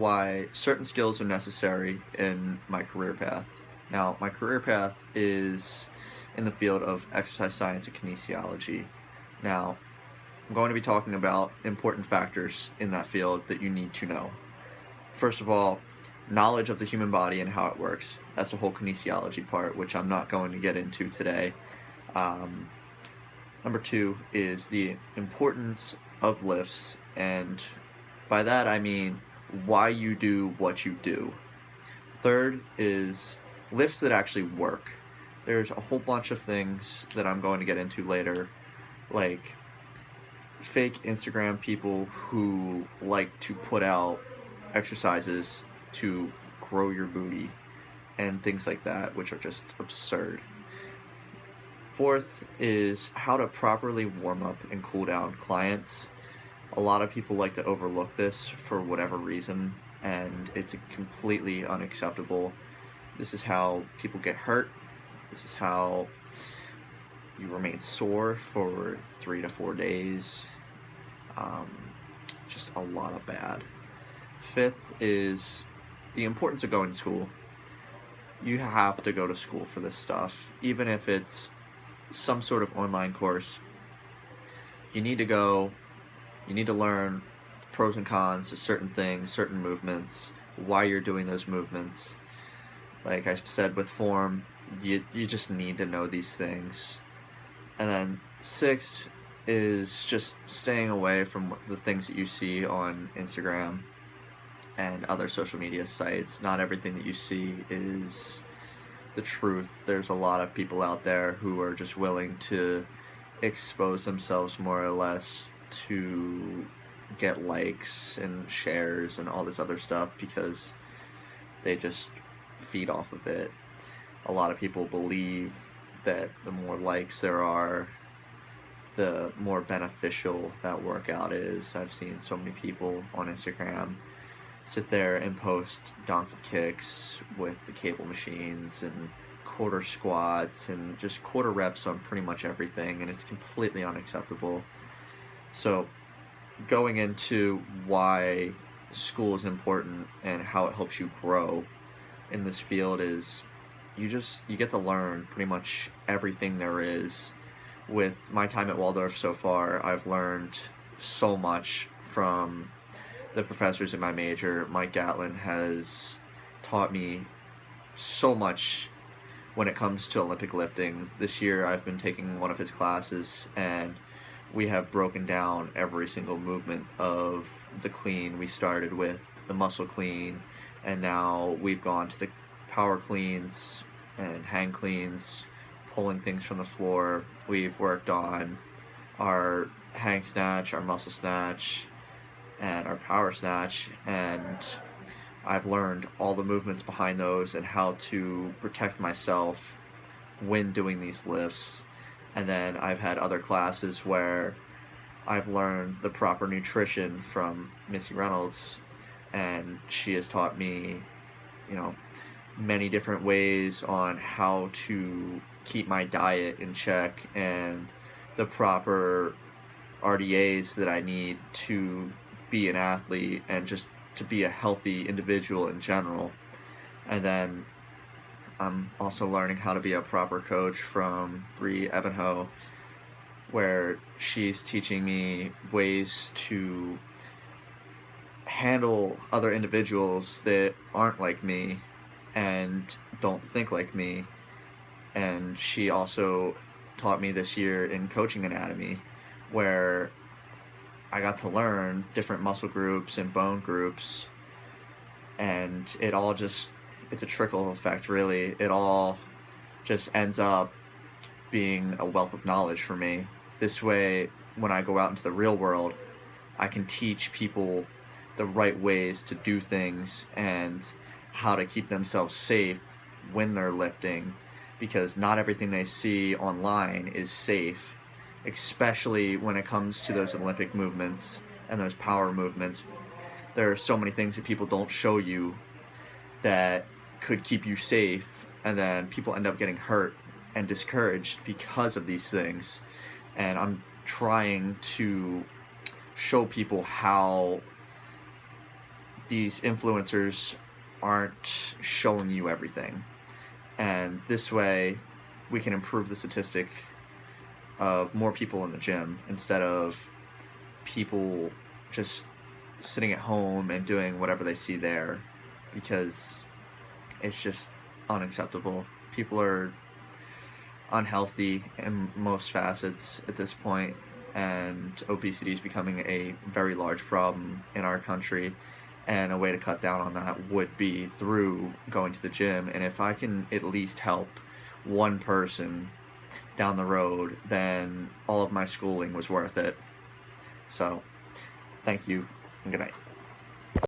why certain skills are necessary in my career path. Now, my career path is in the field of exercise science and kinesiology. Now, I'm going to be talking about important factors in that field that you need to know. First of all, knowledge of the human body and how it works. That's the whole kinesiology part, which I'm not going to get into today. Um, Number two is the importance of lifts, and by that I mean why you do what you do. Third is lifts that actually work. There's a whole bunch of things that I'm going to get into later, like fake Instagram people who like to put out exercises to grow your booty and things like that, which are just absurd. Fourth is how to properly warm up and cool down clients. A lot of people like to overlook this for whatever reason, and it's completely unacceptable. This is how people get hurt. This is how you remain sore for 3 to 4 days. Um, just a lot of bad. Fifth is the importance of going to school. You have to go to school for this stuff, even if it's some sort of online course. You need to go, you need to learn pros and cons of certain things, certain movements, why you're doing those movements. Like I've said with form, you just need to know these things. And then sixth is just staying away from the things that you see on Instagram and other social media sites. Not everything that you see is the truth. There's a lot of people out there who are just willing to expose themselves more or less to get likes and shares and all this other stuff because they just feed off of it. A lot of people believe that the more likes there are, the more beneficial that workout is. I've seen so many people on Instagram sit there and post donkey kicks with the cable machines and quarter squats and just quarter reps on pretty much everything, and it's completely unacceptable. So going into why school is important and how it helps you grow in this field is you get to learn pretty much everything there is. With my time at Waldorf so far, I've learned so much from the professors in my major. Mike Gatlin has taught me so much when it comes to Olympic lifting. This year I've been taking one of his classes, and we have broken down every single movement of the clean. We started with the muscle clean, and now we've gone to the power cleans and hang cleans, pulling things from the floor. We've worked on our hang snatch, our muscle snatch, and our power snatch, and I've learned all the movements behind those and how to protect myself when doing these lifts. And then I've had other classes where I've learned the proper nutrition from Missy Reynolds, and she has taught me, you know, many different ways on how to keep my diet in check and the proper RDAs that I need to be an athlete and just to be a healthy individual in general. And then I'm also learning how to be a proper coach from Bree Ebenho, where she's teaching me ways to handle other individuals that aren't like me and don't think like me. And she also taught me this year in coaching anatomy, where I got to learn different muscle groups and bone groups, and it's a trickle effect, really. It all just ends up being a wealth of knowledge for me. This way, when I go out into the real world, I can teach people the right ways to do things and how to keep themselves safe when they're lifting, because not everything they see online is safe, especially when it comes to those Olympic movements and those power movements. There are so many things that people don't show you that could keep you safe, and then people end up getting hurt and discouraged because of these things. And I'm trying to show people how these influencers aren't showing you everything. And this way, we can improve the statistic of more people in the gym instead of people just sitting at home and doing whatever they see there, because it's just unacceptable. People are unhealthy in most facets at this point, and obesity is becoming a very large problem in our country. And a way to cut down on that would be through going to the gym. And if I can at least help one person down the road, then all of my schooling was worth it. So, thank you, and good night.